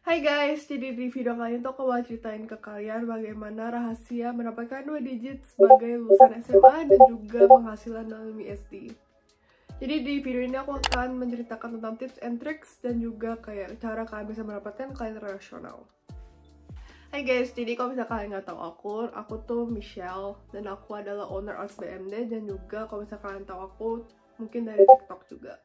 Hai guys, jadi di video kali ini tuh aku mau ceritain ke kalian bagaimana rahasia mendapatkan 2 digit sebagai lulusan SMA dan juga penghasilan dalam USD. Jadi di video ini aku akan menceritakan tentang tips and tricks dan juga kayak cara kalian bisa mendapatkan klien internasional. Hai guys, jadi kalau misalnya kalian nggak tahu aku tuh Michelle dan aku adalah owner Arts BMD dan juga kalau misalnya kalian tahu aku mungkin dari TikTok juga.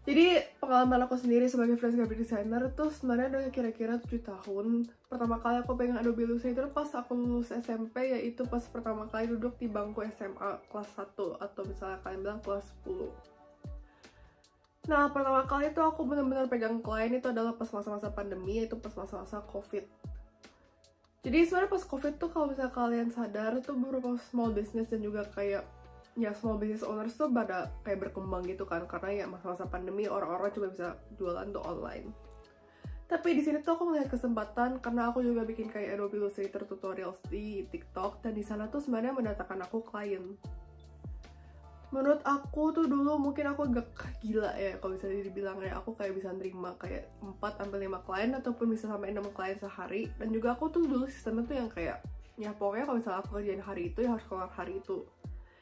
Jadi pengalaman aku sendiri sebagai fresh graphic designer tuh sebenarnya udah kira-kira 7 tahun. Pertama kali aku pengen Adobe Illustrator pas aku lulus SMP, yaitu pas pertama kali duduk di bangku SMA kelas 1 atau misalnya kalian bilang kelas 10. Nah, pertama kali tuh aku benar-benar pegang klien itu adalah pas masa-masa pandemi, yaitu pas masa-masa COVID. Jadi sebenarnya pas COVID tuh kalau misalnya kalian sadar tuh beberapa small business dan juga kayak small business owners tuh pada kayak berkembang gitu kan, karena ya masa-masa pandemi orang-orang cuma bisa jualan tuh online. Tapi di sini tuh aku melihat kesempatan karena aku juga bikin kayak Adobe Illustrator tutorials di TikTok dan di sana tuh sebenarnya mendatangkan aku klien. Menurut aku tuh dulu mungkin aku agak gila ya kalau bisa dibilang ya, aku kayak bisa nerima kayak 4-5 klien ataupun bisa sampai 6 klien sehari. Dan juga aku tuh dulu sistemnya tuh yang kayak ya pokoknya kalau misalnya aku kerjain hari itu ya harus keluar hari itu.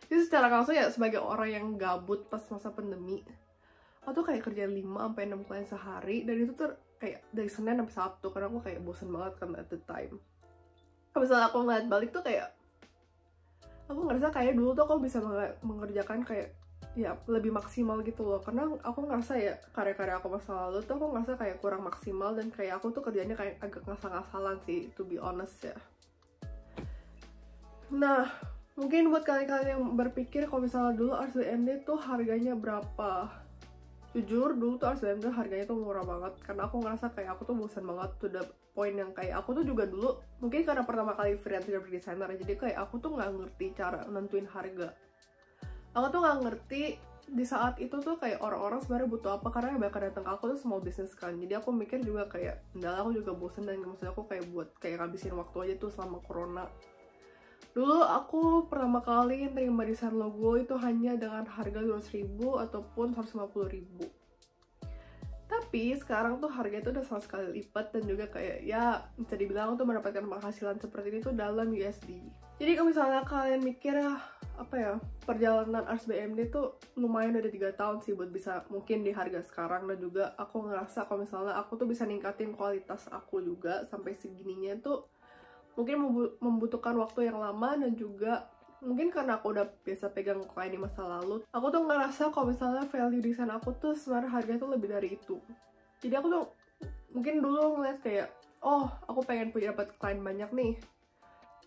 Jadi secara langsung ya sebagai orang yang gabut pas masa pandemi, aku tuh kayak kerja 5-6 klien sehari, dan itu tuh kayak dari Senin sampai Sabtu karena aku kayak bosen banget kan at the time. Kalau misalnya aku ngeliat balik tuh kayak aku ngerasa kayak dulu tuh aku bisa mengerjakan kayak ya lebih maksimal gitu loh, karena aku ngerasa ya karya-karya aku masa lalu tuh aku ngerasa kayak kurang maksimal dan kayak aku tuh kerjanya kayak agak ngasal-ngasalan sih, to be honest ya. Nah, mungkin buat kalian-kalian yang berpikir kalau misalnya dulu Arts BMD tuh harganya berapa, jujur dulu tuh Arts BMD harganya tuh murah banget karena aku ngerasa kayak aku tuh bosan banget to the point yang kayak aku tuh juga dulu mungkin karena pertama kali freelance graphic designer, jadi kayak aku tuh nggak ngerti cara nentuin harga. Aku tuh nggak ngerti di saat itu tuh kayak orang-orang sebenarnya butuh apa, karena yang bakal datang ke aku tuh small business kan, jadi aku mikir juga kayak enggak, aku juga bosan dan maksudnya aku kayak buat kayak ngabisin waktu aja tuh selama corona. Dulu aku pertama kali nerima desain logo itu hanya dengan harga 200.000 ataupun 150.000. Tapi sekarang tuh harga itu udah sama sekali lipat dan juga kayak ya bisa dibilang tuh mendapatkan penghasilan seperti ini tuh dalam USD. Jadi kalau misalnya kalian mikir apa ya, perjalanan Arts BMD tuh lumayan udah 3 tahun sih buat bisa mungkin di harga sekarang, dan juga aku ngerasa kalau misalnya aku tuh bisa ningkatin kualitas aku juga sampai segininya tuh mungkin membutuhkan waktu yang lama, dan juga mungkin karena aku udah biasa pegang klien di masa lalu, aku tuh ngerasa kalau misalnya value desain aku tuh sebenarnya harganya tuh lebih dari itu. Jadi aku tuh mungkin dulu ngeliat kayak, oh aku pengen punya dapat klien banyak nih,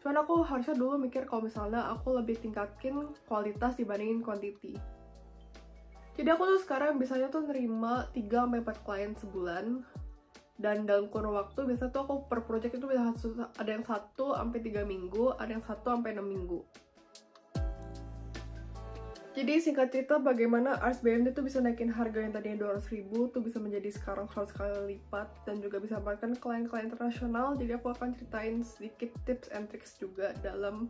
cuman aku harusnya dulu mikir kalau misalnya aku lebih tingkatin kualitas dibandingin quantity. Jadi aku tuh sekarang biasanya tuh nerima 3-4 klien sebulan, dan dalam kurun waktu biasanya tuh aku per project itu bisa ada yang 1-3 minggu, ada yang 1-6 minggu. Jadi singkat cerita bagaimana Arts BMD tuh bisa naikin harga yang tadinya 200.000 tuh bisa menjadi sekarang 100 kali lipat, dan juga bisa mendapatkan klien-klien internasional. Jadi aku akan ceritain sedikit tips and tricks juga dalam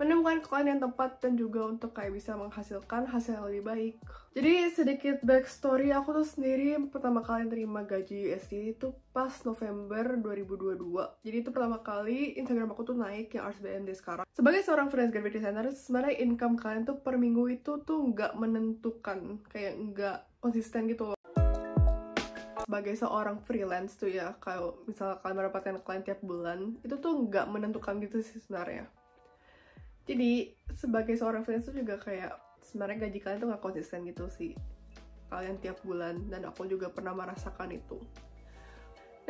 menemukan klien yang tepat dan juga untuk kayak bisa menghasilkan hasil yang lebih baik. Jadi sedikit backstory, aku tuh sendiri pertama kali terima gaji USD itu pas November 2022. Jadi itu pertama kali Instagram aku tuh naik yang Arts BMD sekarang. Sebagai seorang freelance graphic designer, sebenarnya income kalian tuh per minggu itu tuh nggak menentukan, kayak nggak konsisten gitu loh. Sebagai seorang freelance tuh ya, kalau misalnya kalian mendapatkan klien tiap bulan, itu tuh nggak menentukan gitu sih sebenarnya. Jadi sebagai seorang freelance tuh juga kayak sebenarnya gaji kalian tuh gak konsisten gitu sih kalian tiap bulan, dan aku juga pernah merasakan itu.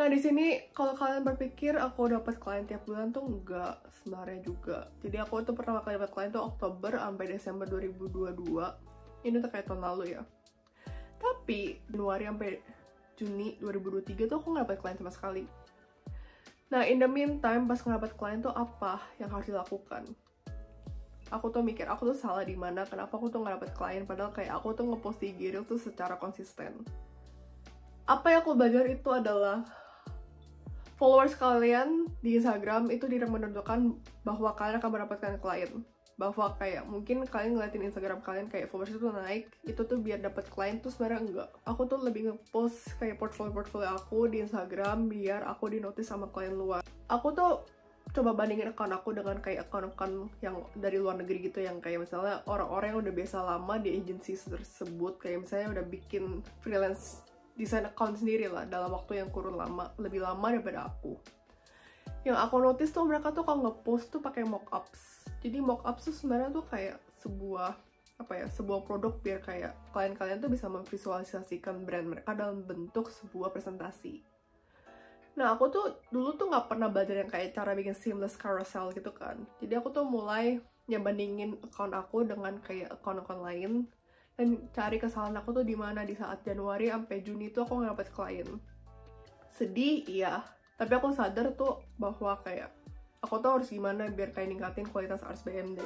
Nah di sini kalau kalian berpikir aku dapat klien tiap bulan tuh enggak, sebenarnya juga. Jadi aku tuh pertama kali dapat klien tuh Oktober sampai Desember 2022. Ini tuh kayak tahun lalu ya. Tapi Januari sampai Juni 2023 tuh aku gak dapat klien sama sekali. Nah in the meantime pas ngedapat klien tuh apa yang harus dilakukan? Aku tuh mikir, aku tuh salah di mana, kenapa aku tuh nggak dapet klien, padahal kayak aku tuh ngepost di IG tuh secara konsisten. Apa yang aku belajar itu adalah followers kalian di Instagram itu tidak menentukan bahwa kalian akan mendapatkan klien. bahwa kayak mungkin kalian ngeliatin Instagram kalian kayak followers itu naik, itu tuh biar dapat klien, tuh sebenarnya enggak. Aku tuh lebih ngepost kayak portfolio aku di Instagram biar aku di notice sama klien luar. Aku tuh coba bandingin account aku dengan kayak account yang dari luar negeri gitu, yang kayak misalnya orang-orang yang udah biasa lama di agency tersebut, kayak misalnya udah bikin freelance design account sendiri lah dalam waktu yang kurun lama, lebih lama daripada aku. Yang aku notice tuh mereka tuh kalau ngepost tuh pakai mockups. Jadi mockups tuh sebenarnya tuh kayak sebuah produk biar kayak klien kalian tuh bisa memvisualisasikan brand mereka dalam bentuk sebuah presentasi. Nah, aku tuh dulu tuh nggak pernah belajar yang kayak cara bikin seamless carousel gitu kan. Jadi aku tuh mulai bandingin account aku dengan kayak account lain dan cari kesalahan aku tuh di mana di saat Januari sampai Juni tuh aku nggak dapet klien. Sedih, iya. Tapi aku sadar tuh bahwa kayak aku tuh harus gimana biar kayak ningkatin kualitas Ars BMD.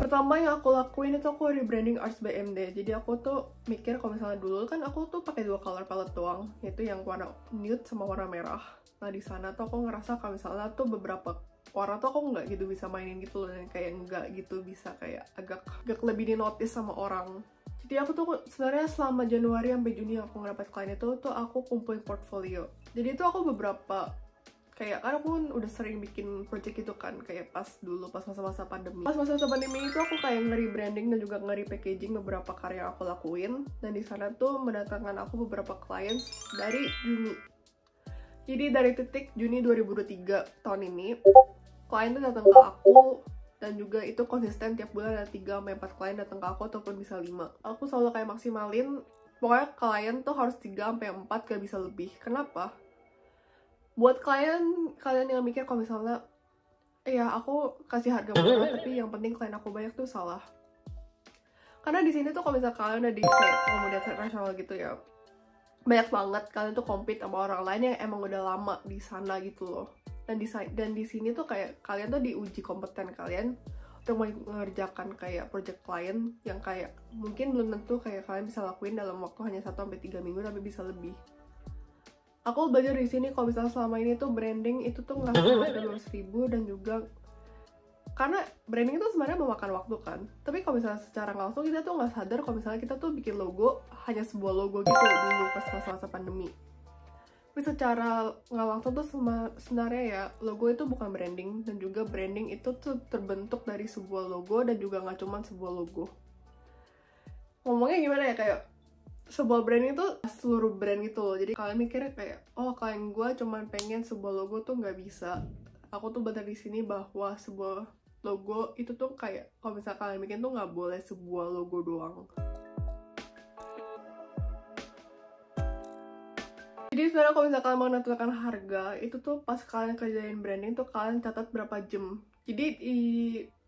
Pertama yang aku lakuin itu aku rebranding Ars BMD. Jadi aku tuh mikir kalau misalnya dulu kan aku tuh pakai 2 color palette doang, yaitu yang warna nude sama warna merah. Nah di sana tuh aku ngerasa kalau misalnya tuh beberapa warna tuh aku nggak gitu bisa mainin gitu loh, dan kayak nggak gitu bisa kayak agak lebih di notice sama orang. Jadi aku tuh sebenarnya selama Januari sampai Juni aku ngedapat klien itu tuh aku kumpulin portfolio. Jadi itu aku beberapa kayak kan aku udah sering bikin project itu kan kayak pas masa-masa pandemi. Pas masa-masa pandemi itu aku kayak nge-rebranding dan juga nge-repackaging beberapa karya yang aku lakuin, dan di sana tuh mendatangkan aku beberapa klien dari Juni. Jadi dari titik Juni 2023 tahun ini klien tuh datang ke aku, dan juga itu konsisten tiap bulan ada 3-4 klien datang ke aku ataupun bisa 5. Aku selalu kayak maksimalin, pokoknya klien tuh harus 3-4, gak bisa lebih. Kenapa? Buat kalian yang mikir kalau misalnya ya aku kasih harga murah tapi yang penting klien aku banyak tuh salah. Karena di sini tuh kalau misalnya kalian udah di kayak komunitas nasional gitu ya, banyak banget kalian tuh compete sama orang lain yang emang udah lama di sana gitu loh. Dan di sini tuh kayak kalian tuh diuji kompeten kalian untuk mengerjakan kayak project klien yang kayak mungkin belum tentu kayak kalian bisa lakuin dalam waktu hanya 1-3 minggu, tapi bisa lebih. Aku belajar di sini kalau misalnya selama ini tuh branding itu tuh nggak harga 200.000, dan juga karena branding itu sebenarnya memakan waktu kan. Tapi kalau misalnya secara langsung kita tuh nggak sadar kalau misalnya kita tuh bikin logo hanya sebuah logo gitu dulu pas masa-masa pandemi. Tapi secara nggak langsung tuh sebenarnya ya logo itu bukan branding, dan juga branding itu tuh terbentuk dari sebuah logo dan juga nggak cuma sebuah logo. Ngomongnya gimana ya, kayak sebuah branding itu seluruh brand gitu loh. Jadi kalian mikirnya kayak oh klien gue cuman pengen sebuah logo tuh nggak bisa. Aku tuh belajar di sini bahwa sebuah logo itu tuh kayak kalau misalnya kalian bikin tuh nggak boleh sebuah logo doang. Jadi sebenarnya kalau misalnya kalian mau menentukan harga, itu tuh pas kalian kerjain branding tuh kalian catat berapa jam. Jadi di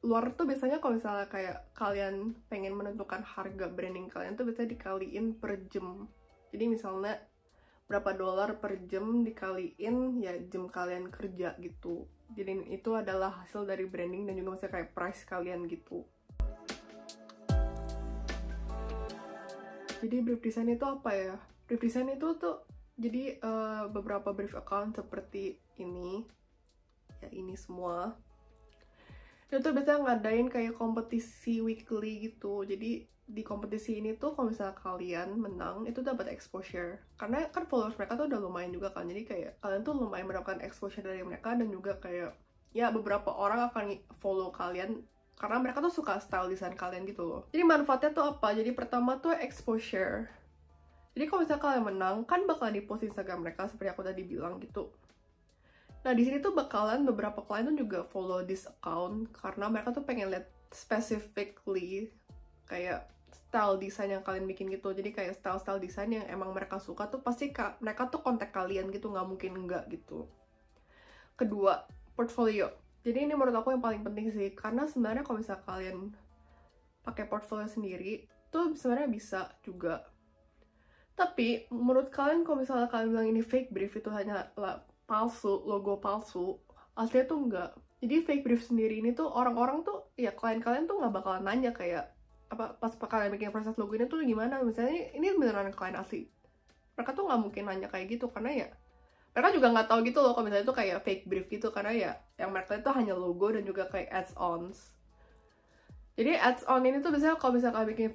luar tuh biasanya kalau misalnya kayak kalian pengen menentukan harga branding kalian tuh biasanya dikaliin per jam. Jadi misalnya berapa dolar per jam dikaliin ya jam kalian kerja gitu. Jadi itu adalah hasil dari branding dan juga misalnya kayak price kalian gitu. Jadi brief design itu apa ya? Brief design itu tuh jadi beberapa brief account seperti ini, ya ini semua. Itu tuh biasanya ngadain kayak kompetisi weekly gitu. Jadi di kompetisi ini tuh kalau misalnya kalian menang, itu dapat exposure. Karena kan followers mereka tuh udah lumayan juga kan. Jadi kayak kalian tuh lumayan mendapatkan exposure dari mereka, dan juga kayak ya beberapa orang akan follow kalian karena mereka tuh suka style desain kalian gitu loh. Jadi manfaatnya tuh apa? Jadi pertama tuh exposure. Jadi kalau misalnya kalian menang, kan bakalan di-post Instagram mereka seperti aku tadi bilang gitu. Nah, di sini tuh bakalan beberapa klien tuh juga follow this account karena mereka tuh pengen lihat specifically kayak style desain yang kalian bikin gitu. Jadi kayak style-style desain yang emang mereka suka tuh pasti mereka tuh kontak kalian gitu, nggak mungkin enggak gitu. Kedua, portfolio. Jadi ini menurut aku yang paling penting sih, karena sebenarnya kalau misalnya kalian pakai portfolio sendiri, tuh sebenarnya bisa juga. Tapi menurut kalian kalau misalnya kalian bilang ini fake brief, itu hanya palsu, logo palsu, aslinya tuh enggak. Jadi fake brief sendiri ini tuh orang-orang tuh ya klien kalian tuh nggak bakalan nanya kayak apa pas kalian bikin proses logo ini tuh gimana, misalnya ini beneran klien asli. Mereka tuh nggak mungkin nanya kayak gitu karena ya mereka juga nggak tahu gitu loh kalau misalnya itu kayak fake brief gitu, karena ya yang mereka itu hanya logo dan juga kayak ads-ons. Jadi ads-on ini tuh biasanya kalau misalnya kalian bikin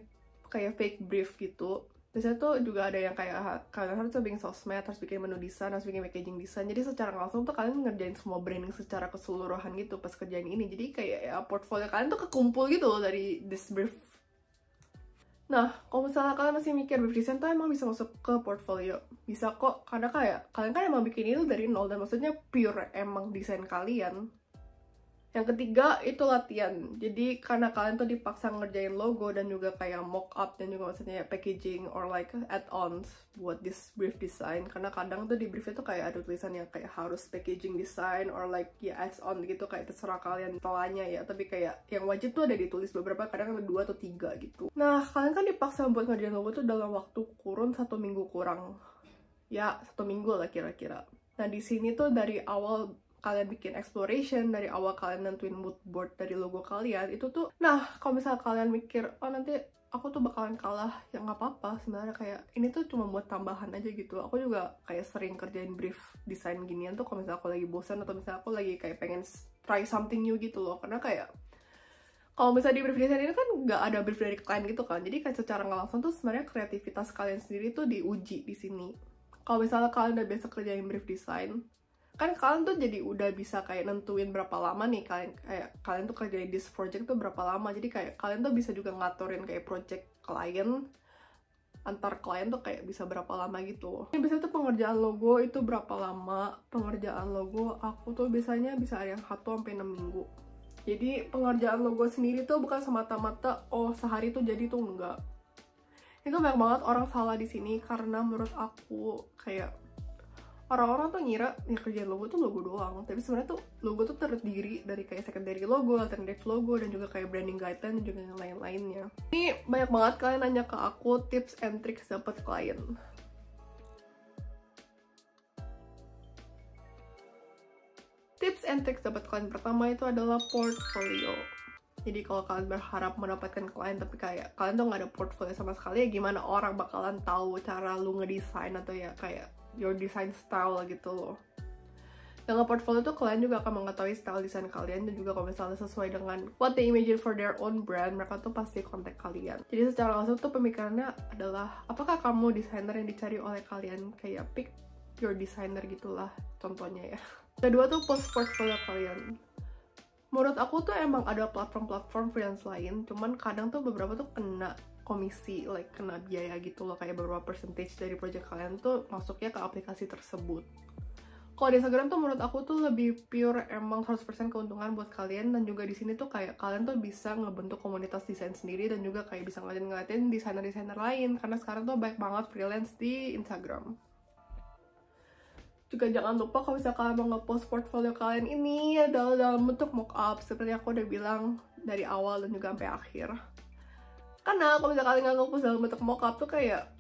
kayak fake brief gitu, biasanya tuh juga ada yang kayak kalian harus bikin sosmed, harus bikin menu desain, harus bikin packaging desain. Jadi secara langsung tuh kalian ngerjain semua branding secara keseluruhan gitu pas kerjain ini. Jadi kayak ya portfolio kalian tuh kekumpul gitu loh dari this brief. Nah, kalau misalnya kalian masih mikir brief design tuh emang bisa masuk ke portfolio, bisa kok, karena kayak kalian kan emang bikin itu dari nol, dan maksudnya pure emang desain kalian. Yang ketiga itu latihan. Jadi karena kalian tuh dipaksa ngerjain logo dan juga kayak mock up dan juga maksudnya packaging or like add-ons buat this brief design, karena kadang tuh di brief itu kayak ada tulisan yang kayak harus packaging design or like ya add-on gitu, kayak terserah kalian telanya ya, tapi kayak yang wajib tuh ada ditulis beberapa, kadang ada 2 atau 3 gitu. Nah, kalian kan dipaksa buat ngerjain logo tuh dalam waktu kurun 1 minggu kurang. Ya, 1 minggu lah kira-kira. Nah, di sini tuh dari awal kalian bikin exploration, dari awal kalian nentuin mood board dari logo kalian, itu tuh, nah kalau misalnya kalian mikir, oh nanti aku tuh bakalan kalah, ya nggak apa-apa sebenarnya, kayak ini tuh cuma buat tambahan aja gitu. Aku juga kayak sering kerjain brief desain ginian tuh kalau misalnya aku lagi bosan atau misalnya aku lagi kayak pengen try something new gitu loh, karena kayak kalau misalnya di brief design ini kan nggak ada brief dari klien gitu kan, jadi kayak secara nggak langsung tuh sebenarnya kreativitas kalian sendiri tuh diuji di sini. Kalau misalnya kalian udah biasa kerjain brief design, kan kalian tuh jadi udah bisa kayak nentuin berapa lama nih kalian tuh kerjain this project tuh berapa lama. Jadi kayak kalian tuh bisa juga ngaturin kayak project klien, antar klien tuh kayak bisa berapa lama gitu. Ini biasanya tuh pengerjaan logo itu berapa lama. Pengerjaan logo aku tuh biasanya bisa ada yang 1-6 minggu. Jadi pengerjaan logo sendiri tuh bukan semata-mata oh sehari tuh jadi tuh enggak. Itu banyak banget orang salah di sini, karena menurut aku kayak orang-orang tuh ngira ya kerjaan logo tuh logo doang, tapi sebenarnya tuh logo tuh terdiri dari kayak secondary logo, alternative logo, dan juga kayak branding guideline dan juga yang lain-lainnya. Ini banyak banget kalian nanya ke aku tips and tricks dapet klien. Tips and tricks dapet klien pertama itu adalah portfolio. Jadi kalau kalian berharap mendapatkan klien tapi kayak kalian tuh nggak ada portfolio sama sekali, ya gimana orang bakalan tahu cara lu ngedesain atau ya kayak your design style gitu loh. Dengan portfolio tuh kalian juga akan mengetahui style desain kalian, dan juga kalau misalnya sesuai dengan what they imagine for their own brand, mereka tuh pasti kontak kalian. Jadi secara langsung tuh pemikirannya adalah apakah kamu desainer yang dicari oleh kalian, kayak pick your designer gitulah contohnya ya. Kedua tuh post portfolio kalian. Menurut aku tuh emang ada platform-platform freelance lain, cuman kadang tuh beberapa tuh kena komisi, like kena biaya gitu loh, kayak beberapa percentage dari project kalian tuh masuknya ke aplikasi tersebut. Kalau di Instagram tuh menurut aku tuh lebih pure emang 100% keuntungan buat kalian, dan juga di sini tuh kayak kalian tuh bisa ngebentuk komunitas desain sendiri dan juga kayak bisa ngeliatin desainer-desainer lain, karena sekarang tuh banyak banget freelance di Instagram. Juga jangan lupa kalau misalnya kalian mau nge-post portfolio kalian ini adalah dalam bentuk mockup, seperti aku udah bilang dari awal dan juga sampai akhir. Karena kalau misalnya kalian nggak nge-post dalam bentuk mockup tuh kayak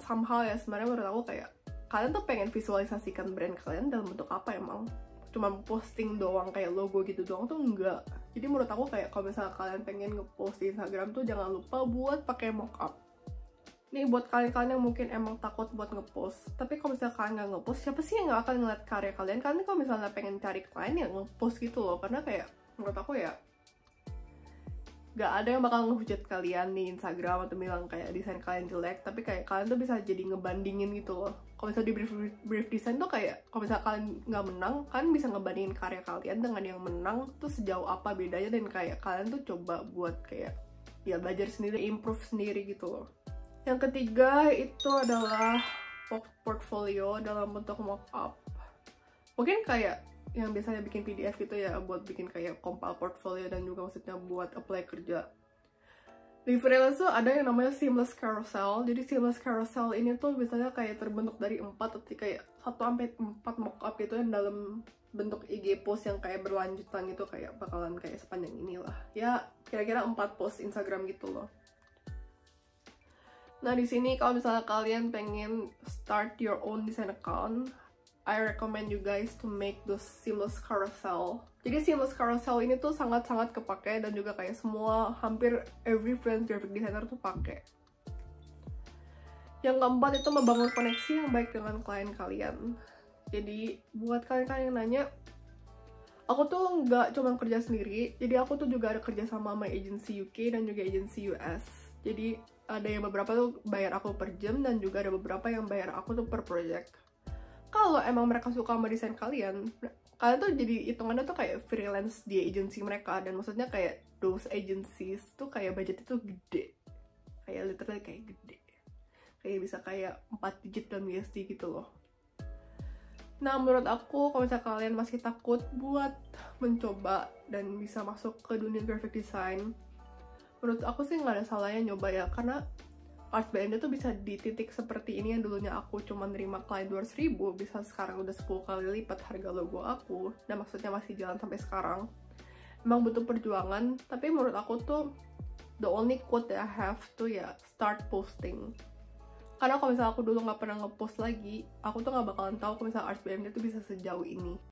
somehow ya, sebenarnya menurut aku kayak kalian tuh pengen visualisasikan brand kalian dalam bentuk apa emang? Cuma posting doang kayak logo gitu doang tuh enggak. Jadi menurut aku kayak kalau misalnya kalian pengen nge-post di Instagram tuh jangan lupa buat pakai mockup. Nih buat kalian-kalian yang mungkin emang takut buat nge-post, tapi kalau misalnya kalian nggak nge-post, siapa sih yang nggak akan ngeliat karya kalian? Kalian kalau misalnya pengen cari klien ya nge-post gitu loh, karena kayak menurut aku ya nggak ada yang bakal ngehujat kalian di Instagram atau bilang kayak desain kalian jelek, tapi kayak kalian tuh bisa jadi ngebandingin gitu loh. Kalau misalnya di brief design tuh kayak kalau misalnya kalian nggak menang, kalian bisa ngebandingin karya kalian dengan yang menang tuh sejauh apa bedanya, dan kayak kalian tuh coba buat kayak ya belajar sendiri, improve sendiri gitu loh. Yang ketiga itu adalah portfolio dalam bentuk mockup. Mungkin kayak yang biasanya bikin PDF gitu ya, buat bikin kayak compile portfolio dan juga maksudnya buat apply kerja. Di freelance tuh ada yang namanya seamless carousel. Jadi seamless carousel ini tuh biasanya kayak terbentuk dari 4 atau kayak 1-4 mockup gitu yang dalam bentuk IG post yang kayak berlanjutan gitu, kayak bakalan kayak sepanjang inilah. Ya kira-kira 4 post Instagram gitu loh. Nah di sini kalau misalnya kalian pengen start your own design account, I recommend you guys to make those seamless carousel. Jadi seamless carousel ini tuh sangat-sangat kepake dan juga kayak semua hampir every freelance graphic designer tuh pakai. Yang keempat itu membangun koneksi yang baik dengan klien kalian. Jadi buat kalian-kalian yang nanya, aku tuh nggak cuma kerja sendiri, jadi aku tuh juga ada kerja sama agency UK dan juga agency US. Jadi ada yang beberapa tuh bayar aku per jam dan juga ada beberapa yang bayar aku tuh per project. Kalau emang mereka suka sama desain kalian tuh jadi hitungannya tuh kayak freelance di agency mereka, dan maksudnya kayak those agencies tuh kayak budget itu gede, kayak literally kayak gede, kayak bisa kayak 4 digit dalam USD gitu loh. Nah, menurut aku, kalau misalnya kalian masih takut buat mencoba dan bisa masuk ke dunia graphic design, menurut aku sih nggak ada salahnya nyoba ya, karena Arts by MD tuh bisa di titik seperti ini yang dulunya aku cuma nerima klien 200.000, bisa sekarang udah 10 kali lipat harga logo aku, dan maksudnya masih jalan sampai sekarang. Emang butuh perjuangan, tapi menurut aku tuh the only quote that I have tuh ya start posting. Karena kalau misalnya aku dulu nggak pernah ngepost lagi, aku tuh nggak bakalan tahu kalau misalnya Arts by MD tuh bisa sejauh ini.